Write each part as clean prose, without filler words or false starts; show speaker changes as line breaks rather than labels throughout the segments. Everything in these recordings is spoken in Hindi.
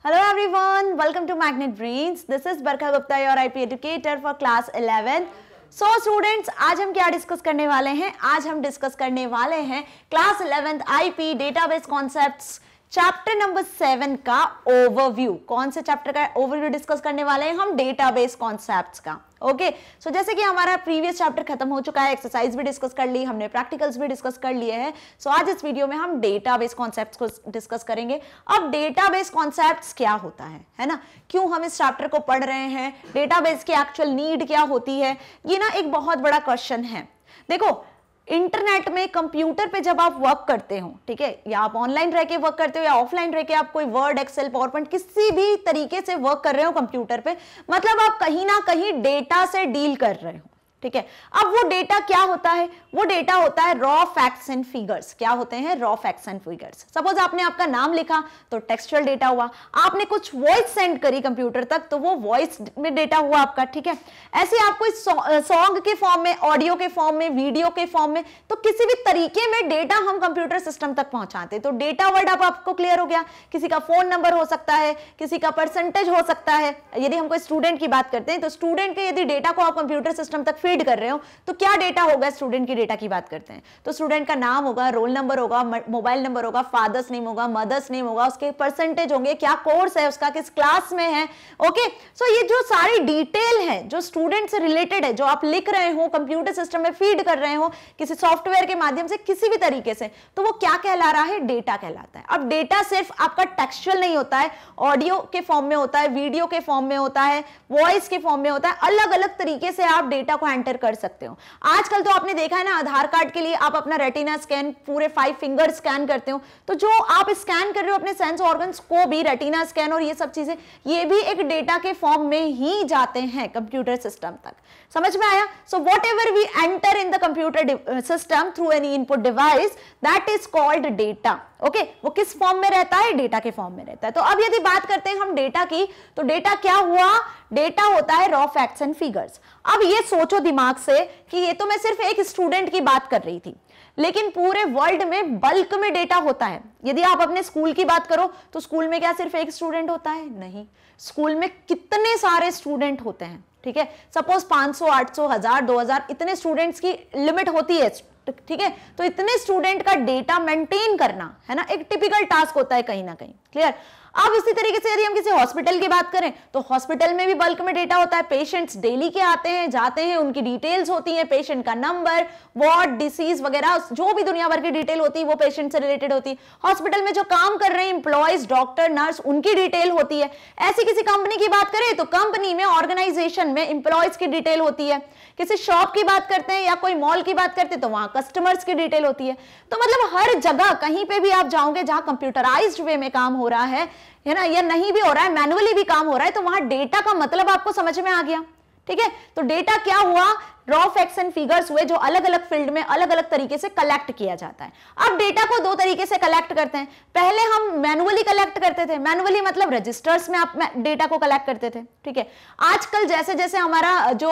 Hello everyone, welcome to Magnet Brains. This is Barkha Gupta, your IP educator for class 11. So students, आज हम क्या डिस्कस करने वाले हैं? आज हम डिस्कस करने वाले हैं class 11th IP database concepts chapter number 7 का ओवरव्यू। कौन से चैप्टर का ओवरव्यू डिस्कस करने वाले हैं हम? डेटाबेस कॉन्सेप्ट्स का। ओके, सो जैसे कि हमारा प्रीवियस चैप्टर खत्म हो चुका है, एक्सरसाइज भी डिस्कस कर ली हमने, प्रैक्टिकल्स भी डिस्कस कर लिए हैं। सो आज इस वीडियो में हम डेटाबेस कॉन्सेप्ट्स को डिस्कस करेंगे। अब डेटाबेस कॉन्सेप्ट्स क्या होता है ना, क्यों हम इस चैप्टर को पढ़ रहे हैं, डेटाबेस की एक्चुअल नीड क्या होती है, ये ना एक बहुत बड़ा क्वेश्चन है। देखो, इंटरनेट में कंप्यूटर पे जब आप वर्क करते हो, ठीक है, या आप ऑनलाइन रह के वर्क करते हो या ऑफलाइन रह के आप कोई वर्ड, एक्सेल, पावर पॉइंट किसी भी तरीके से वर्क कर रहे हो कंप्यूटर पे, मतलब आप कहीं ना कहीं डेटा से डील कर रहे हो, ठीक है। अब वो डेटा क्या होता है? वो डेटा होता है रॉ फैक्ट्स एंड फिगर्स। क्या होते हैं? Raw facts and figures. Suppose आपने आपका नाम लिखा तो टेक्सचुअल डेटा हुआ, आपने कुछ वॉइस सेंड करी कंप्यूटर तक तो वो वॉइस में डेटा हुआ आपका, ठीक है। ऐसे आप कोई सॉन्ग के फॉर्म में, ऑडियो के फॉर्म में, वीडियो के फॉर्म में, तो किसी भी तरीके में डेटा हम कंप्यूटर सिस्टम तक पहुंचाते। तो डेटा वर्ड आपको क्लियर हो गया। किसी का फोन नंबर हो सकता है, किसी का परसेंटेज हो सकता है। यदि हम कोई स्टूडेंट की बात करते हैं तो स्टूडेंट के यदि डेटा को आप कंप्यूटर सिस्टम तक फीड कर रहे हो तो क्या डेटा होगा? स्टूडेंट की डेटा की बात करते हैं तो स्टूडेंट का नाम होगा, रोल नंबर होगा, मोबाइल नंबर होगा, फादर्स नेम होगा, मदर्स नेम होगा, उसके परसेंटेज होंगे, क्या कोर्स है उसका, किस क्लास में है। ओके, सो ये जो सारी डिटेल है जो स्टूडेंट से रिलेटेड है, जो आप लिख रहे हो कंप्यूटर सिस्टम में फीड कर रहे हो किसी सॉफ्टवेयर के माध्यम से, किसी भी तरीके से, तो वो क्या कहला रहा है? डेटा कहलाता है। अब डेटा सिर्फ आपका टेक्सचुअल नहीं होता है, ऑडियो के फॉर्म में होता है, वीडियो के फॉर्म में होता है, वॉइस के फॉर्म में होता है। अलग अलग तरीके से आप डेटा को एंटर कर सकते हो। आजकल तो आपने देखा है ना, आधार कार्ड के लिए आप अपना रेटिना स्कैन, पूरे 5 फिंगर स्कैन करते हो, तो जो आप स्कैन कर रहे हो अपने सेंस ऑर्गन्स को भी, रेटिना स्कैन और ये सब चीजें, ये भी एक डेटा के फॉर्म में ही जाते हैं कंप्यूटर सिस्टम तक। समझ में आया? So whatever we enter in the computer system through any input device, that is called data. Okay, वो किस फॉर्म में रहता है? डेटा के फॉर्म में रहता है। तो अब यदि बात करते हैं हम डेटा की, तो डेटा क्या हुआ? डेटा होता है रॉ फैक्ट्स एंड फिगर्स। अब ये सोचो दिमाग से कि ये तो मैं सिर्फ एक स्टूडेंट की बात कर रही थी, लेकिन पूरे वर्ल्ड में बल्क में डेटा होता है। यदि आप अपने स्कूल की बात करो तो स्कूल में क्या सिर्फ एक स्टूडेंट होता है? नहीं, स्कूल में कितने सारे स्टूडेंट होते हैं, ठीक है। सपोज 500, 800, 1000, 2000 इतने स्टूडेंट्स की लिमिट होती है, ठीक है। तो इतने स्टूडेंट का डेटा मेंटेन करना है ना, एक टिपिकल टास्क होता है कहीं ना कहीं। क्लियर? अब इसी तरीके से यदि हम किसी हॉस्पिटल की बात करें तो हॉस्पिटल में भी बल्क में डेटा होता है। पेशेंट्स डेली के आते हैं, जाते हैं, उनकी डिटेल्स होती हैं, पेशेंट का नंबर, वार्ड, डिसीज वगैरह, जो भी दुनिया भर की डिटेल होती है वो पेशेंट से रिलेटेड होती है। हॉस्पिटल में जो काम कर रहे हैं एम्प्लॉयज, डॉक्टर, नर्स, उनकी डिटेल होती है। ऐसी किसी कंपनी की बात करें तो कंपनी में, ऑर्गेनाइजेशन में एम्प्लॉयज की डिटेल होती है। किसी शॉप की बात करते हैं या कोई मॉल की बात करते हैं तो वहां कस्टमर्स की डिटेल होती है। तो मतलब हर जगह कहीं पे भी आप जाओगे जहां कंप्यूटराइज्ड वे में काम हो रहा है ना, या नहीं भी हो रहा है, मैनुअली भी काम हो रहा है, तो वहां डेटा का मतलब आपको समझ में आ गया, ठीक है। तो डेटा क्या हुआ? रॉ फैक्ट्स एंड फिगर्स हुए, जो अलग अलग फील्ड में अलग अलग तरीके से कलेक्ट किया जाता है। अब डेटा को 2 तरीके से कलेक्ट करते हैं। पहले हम मैनुअली कलेक्ट करते थे, मैनुअली मतलब रजिस्टर्स में आप डेटा को कलेक्ट करते थे, ठीक है। आजकल जैसे जैसे हमारा जो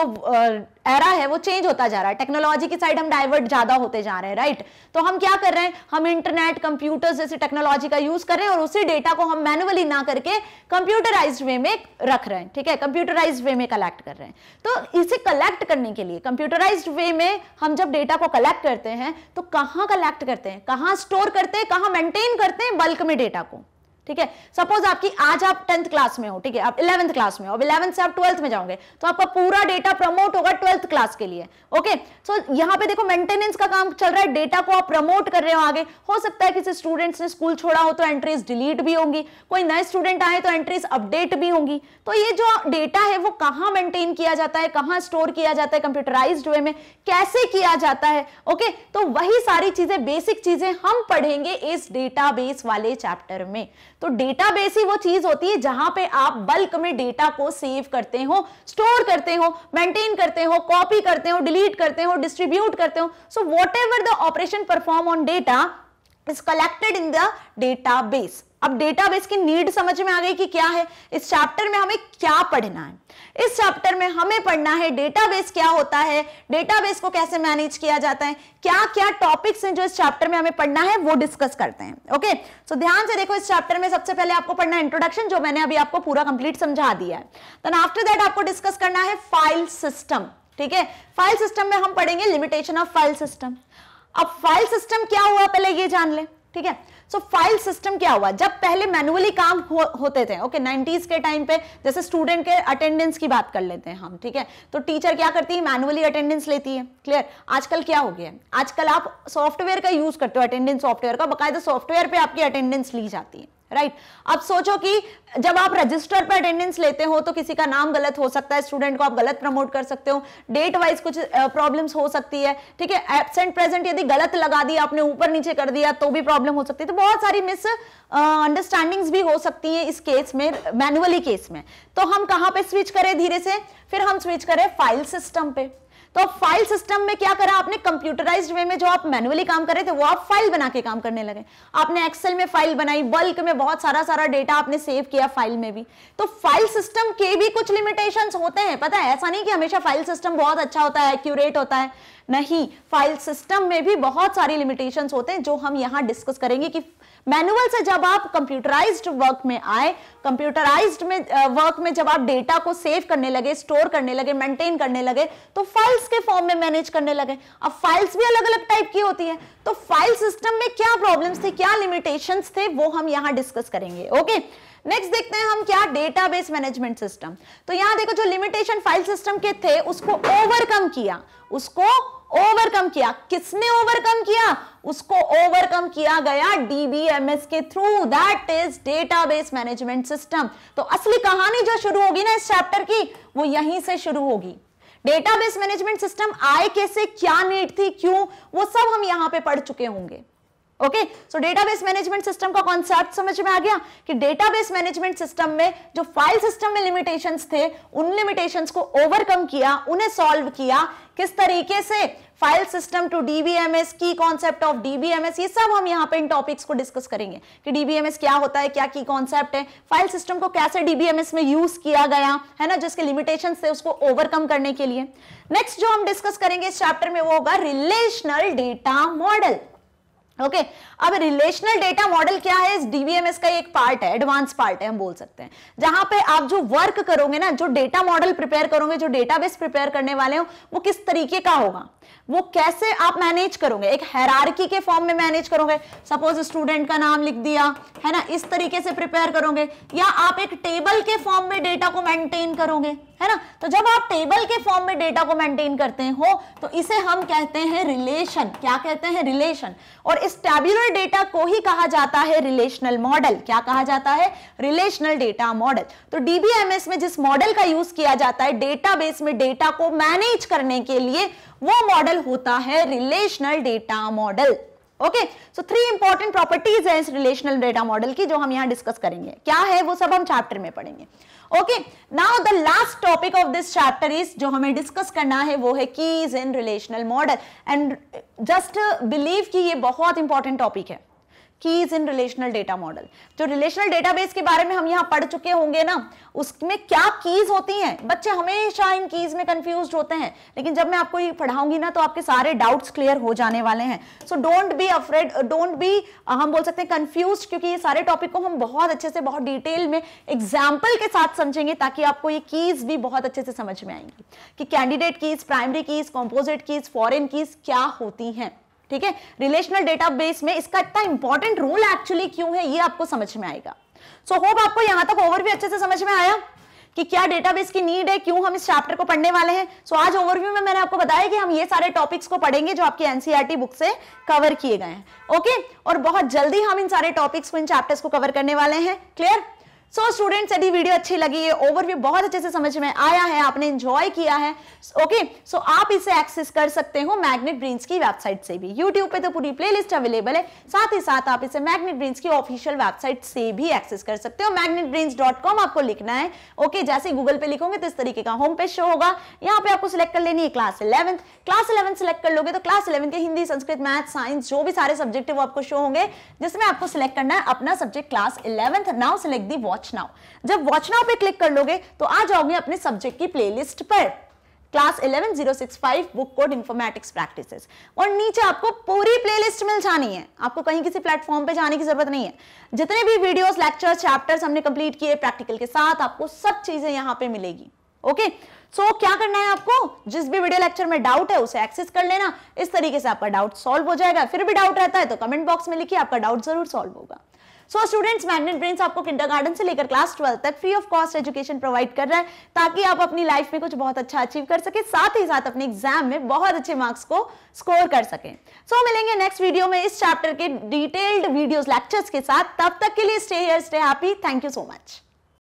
एरा है वो चेंज होता जा रहा है, टेक्नोलॉजी की साइड हम डाइवर्ट ज्यादा होते जा रहे हैं, राइट। तो हम क्या कर रहे हैं? हम इंटरनेट, कंप्यूटर्स जैसी टेक्नोलॉजी का यूज कर रहे हैं और उसी डेटा को हम मैनुअली ना करके कंप्यूटराइज्ड वे में रख रहे हैं, ठीक है, कंप्यूटराइज्ड वे में कलेक्ट कर रहे हैं। तो इसे कलेक्ट करने के लिए कंप्यूटराइज्ड वे में हम जब डेटा को कलेक्ट करते हैं तो कहां कलेक्ट करते हैं, कहां स्टोर करते हैं, कहां मेंटेन करते हैं? बल्क में डेटा को, ठीक है। सपोज आपकी आज आप 10th क्लास में हो, ठीक है, आप 11th क्लास में हो, अब 11th से आप 12th में जाओगे तो आपका पूरा डेटा प्रमोट होगा 12th क्लास के लिए। ओके, सो यहां पे देखो मेंटेनेंस का काम चल रहा है, डेटा को आप प्रमोट कर रहे हो आगे। हो सकता है किसी स्टूडेंट्स ने स्कूल छोड़ा हो तो एंट्रीज डिलीट भी होंगी, कोई नए स्टूडेंट आए तो एंट्रीज अपडेट भी होंगी। तो ये जो डेटा है वो कहां मेंटेन किया जाता है, कहां स्टोर किया जाता है, कंप्यूटराइज्ड वे में कैसे किया जाता है। ओके, तो वही सारी चीजें, बेसिक चीजें हम पढ़ेंगे इस डेटाबेस वाले चैप्टर में। तो डेटाबेस ही वो चीज होती है जहां पे आप बल्क में डेटा को सेव करते हो, स्टोर करते हो, मेंटेन करते हो, कॉपी करते हो, डिलीट करते हो, डिस्ट्रीब्यूट करते हो। So whatever the operation perform on data is collected in the database. अब डेटाबेस की नीड समझ में आ गई कि क्या है, इस चैप्टर में हमें क्या पढ़ना है। इस चैप्टर में हमें पढ़ना है डेटाबेस क्या होता है, डेटाबेस को कैसे मैनेज किया जाता है, क्या क्या टॉपिक्स हैं जो इस चैप्टर में हमें पढ़ना है वो डिस्कस करते हैं। ओके, सो ध्यान से देखो, इस चैप्टर में सबसे पहले आपको पढ़ना है इंट्रोडक्शन, जो मैंने अभी आपको पूरा कंप्लीट समझा दिया है। देन आफ्टर दैट आपको डिस्कस करना है फाइल सिस्टम। ठीक है, फाइल सिस्टम में हम पढ़ेंगे लिमिटेशन ऑफ फाइल सिस्टम। अब फाइल सिस्टम क्या हुआ पहले ये जान ले। ठीक है, सो फाइल सिस्टम क्या हुआ, जब पहले मैनुअली काम होते थे, ओके 90s के टाइम पे, जैसे स्टूडेंट के अटेंडेंस की बात कर लेते हैं हम। ठीक है, तो टीचर क्या करती है, मैनुअली अटेंडेंस लेती है। क्लियर, आजकल क्या हो गया है, आजकल आप सॉफ्टवेयर का यूज करते हो, अटेंडेंस सॉफ्टवेयर का, बाकायदा सॉफ्टवेयर पे आपकी अटेंडेंस ली जाती है। राइट, अब सोचो कि जब आप रजिस्टर पर अटेंडेंस लेते हो तो किसी का नाम गलत हो सकता है, स्टूडेंट को आप गलत प्रमोट कर सकते हो, डेट वाइज कुछ प्रॉब्लम्स हो सकती है। ठीक है, एब्सेंट प्रेजेंट यदि गलत लगा दिया आपने, ऊपर नीचे कर दिया तो भी प्रॉब्लम हो सकती है। तो बहुत सारी मिस अंडरस्टैंडिंग्स भी हो सकती हैं इस केस में, मैनुअली केस में। तो हम कहां पे स्विच करें धीरे से, फिर हम स्विच करें फाइल सिस्टम पे। तो फाइल सिस्टम में क्या करा आपने, कंप्यूटराइज्ड वे में जो आप मैनुअली काम कर रहे थे वो आप फाइल बना के काम करने लगे। आपने एक्सेल में फाइल बनाई, बल्क में बहुत सारा डेटा आपने सेव किया फाइल में भी। तो फाइल सिस्टम के भी कुछ लिमिटेशंस होते हैं, पता है, ऐसा नहीं कि हमेशा फाइल सिस्टम बहुत अच्छा होता है, एक्यूरेट होता है, नहीं, फाइल सिस्टम में भी बहुत सारी लिमिटेशंस होते हैं जो हम यहां डिस्कस करेंगे कि मैनुअल से जब आप कंप्यूटराइज्ड वर्क में आए, कंप्यूटराइज्ड में वर्क में जब आप डेटा को सेव करने लगे, स्टोर करने लगे, मेंटेन करने लगे, तो फाइल्स के फॉर्म में मैनेज करने लगे। अब फाइल्स भी अलग अलग टाइप की होती है, तो फाइल सिस्टम में क्या प्रॉब्लम्स थे, क्या लिमिटेशंस थे, वो हम यहां डिस्कस करेंगे। ओके, नेक्स्ट देखते हैं हम क्या, डेटाबेस मैनेजमेंट सिस्टम। तो यहां देखो, जो लिमिटेशन फाइल सिस्टम के थे उसको ओवरकम किया, उसको ओवरकम किया। किसने ओवरकम किया, उसको ओवरकम किया गया डीबीएमएस के through, that is database management system. तो असली कहानी जो शुरू होगी ना इस चैप्टर की, वो यहीं से शुरू होगी। डेटाबेस मैनेजमेंट सिस्टम आए कैसे, क्या नीड थी, क्यों, वो सब हम यहां पे पढ़ चुके होंगे। ओके, सो डेटाबेस मैनेजमेंट सिस्टम का कॉन्सेप्ट समझ में आ गया कि डेटाबेस मैनेजमेंट सिस्टम में जो फाइल सिस्टम में लिमिटेशंस थे, उन लिमिटेशंस को ओवरकम किया, उन्हें सॉल्व किया। किस तरीके से, फाइल सिस्टम टू डीबीएमएस, की कॉन्सेप्ट ऑफ डीबीएमएस, ये सब हम यहां पे इन टॉपिक्स को डिस्कस करेंगे कि डीबीएमएस क्या होता है, क्या की कॉन्सेप्ट है, फाइल सिस्टम को कैसे डीबीएमएस में यूज किया गया है ना, जिसके लिमिटेशंस थे उसको ओवरकम करने के लिए। नेक्स्ट जो हम डिस्कस करेंगे इस चैप्टर में वो होगा रिलेशनल डेटा मॉडल। ओके, अब रिलेशनल डेटा मॉडल क्या है, इस डीबीएमएस का एक पार्ट है, एडवांस पार्ट है हम बोल सकते हैं, जहां पे आप जो वर्क करोगे ना, जो डेटा मॉडल प्रिपेयर करोगे, जो डेटाबेस प्रिपेयर करने वाले हो, वो किस तरीके का होगा, वो कैसे आप मैनेज करोगे, एक हायरार्की के फॉर्म में मैनेज करोगे। सपोज स्टूडेंट का नाम लिख दिया है ना, इस तरीके से प्रिपेयर करोगे, या आप एक टेबल के फॉर्म में डेटा को मेंटेन करोगे, है ना। तो जब आप टेबल के फॉर्म में डेटा को मेंटेन करते हो तो इसे हम कहते हैं रिलेशन। क्या कहते हैं, रिलेशन। और इस टैब्यूलर डेटा को ही कहा जाता है रिलेशनल मॉडल। क्या कहा जाता है, रिलेशनल डेटा मॉडल। तो डीबीएमएस में जिस मॉडल का यूज किया जाता है डेटाबेस में डेटा को मैनेज करने के लिए, वो मॉडल होता है रिलेशनल डेटा मॉडल। ओके, सो 3 इंपॉर्टेंट प्रॉपर्टीज है इस रिलेशनल डेटा मॉडल की जो हम यहां डिस्कस करेंगे। क्या है वो सब हम चैप्टर में पढ़ेंगे। Okay, now the last topic of this chapter is, जो हमें डिस्कस करना है वो है keys in relational model. And just believe कि ये बहुत इंपॉर्टेंट टॉपिक है, कीज इन रिलेशनल डेटा मॉडल। जो रिलेशनल डेटाबेस के बारे में हम यहां पढ़ चुके होंगे ना, उसमें क्या कीज होती हैं, बच्चे हमेशा इन कीज में कंफ्यूज्ड होते हैं, लेकिन जब मैं आपको ये पढ़ाऊंगी ना तो आपके सारे डाउट्स क्लियर हो जाने वाले हैं। So don't be afraid, don't be, हम बोल सकते हैं कंफ्यूज्ड, क्योंकि ये सारे टॉपिक को हम बहुत अच्छे से, बहुत डिटेल में एग्जाम्पल के साथ समझेंगे, ताकि आपको ये कीज भी बहुत अच्छे से समझ में आएंगी कि candidate keys, primary keys, composite keys, foreign keys क्या होती हैं। ठीक है, रिलेशनल डेटाबेस में इसका इतना इंपॉर्टेंट रोल एक्चुअली क्यों है, ये आपको समझ में आएगा। सो होप आपको यहां तक ओवरव्यू अच्छे से समझ में आया कि क्या डेटाबेस की नीड है, क्यों हम इस चैप्टर को पढ़ने वाले हैं। सो आज ओवरव्यू में मैंने आपको बताया कि हम ये सारे टॉपिक्स को पढ़ेंगे जो आपकी एनसीईआरटी बुक से कवर किए गए हैं। ओके, और बहुत जल्दी हम इन सारे टॉपिक्स को, इन चैप्टर्स को कवर करने वाले हैं। क्लियर। सो स्टूडेंट्स, यदि वीडियो अच्छी लगी है, ओवरव्यू बहुत अच्छे से समझ में आया है, आपने एंजॉय किया है, ओके, सो आप इसे एक्सेस कर सकते हो मैग्नेट ब्रेन्स की वेबसाइट से भी। यूट्यूब पे तो पूरी प्लेलिस्ट अवेलेबल है, साथ ही साथ आप इसे मैग्नेट ब्रेन्स की ऑफिशियल वेबसाइट से भी एक्सेस कर सकते हो। magnetbrains.com आपको लिखना है, ओके, जैसे गूगल पे लिखोगे तो इस तरीके का होम पेज शो होगा। यहाँ पे आपको सिलेक्ट कर लेनी है क्लास 11। क्लास 11 सिलेक्ट कर लोगे तो क्लास 11 के हिंदी, संस्कृत, मैथ, साइंस जो भी सारे सब्जेक्ट है वो आपको शो होंगे, जिसमें आपको सिलेक्ट करना है अपना subject class 11। Now select the watch now. जब वॉच नाउ पे क्लिक कर लोगे तो आ जाओगे अपने सब्जेक्ट की प्लेलिस्ट पर, class 11065 book code informatics practices, और नीचे आपको पूरी प्लेलिस्ट मिल जानी है। आपको कहीं किसी प्लेटफॉर्म पे जाने की जरूरत नहीं है। जितने भी वीडियोस, लेक्चर, चैप्टर्स हमने कंप्लीट किए प्रैक्टिकल के साथ, आपको सब चीजें यहां पे मिलेगी। ओके, सो क्या करना है आपको, जिस भी वीडियो लेक्चर में डाउट है उसे एक्सेस कर लेना। इस तरीके से आपका डाउट सॉल्व हो जाएगा। फिर भी डाउट रहता है तो कमेंट बॉक्स में लिखिए, आपका डाउट जरूर सॉल्व होगा। सो स्टूडेंट्स, मैग्नेट ब्रेन्स आपको किंडरगार्टन से लेकर क्लास 12 तक free of cost education provide कर रहा है, ताकि आप अपनी लाइफ में कुछ बहुत अच्छा अचीव कर सके, साथ ही साथ अपने एग्जाम में बहुत अच्छे मार्क्स को स्कोर कर सकें। सो मिलेंगे नेक्स्ट वीडियो में इस चैप्टर के डिटेल्ड वीडियोस, लेक्चर्स के साथ। तब तक के लिए stay here, stay happy. Thank you so much.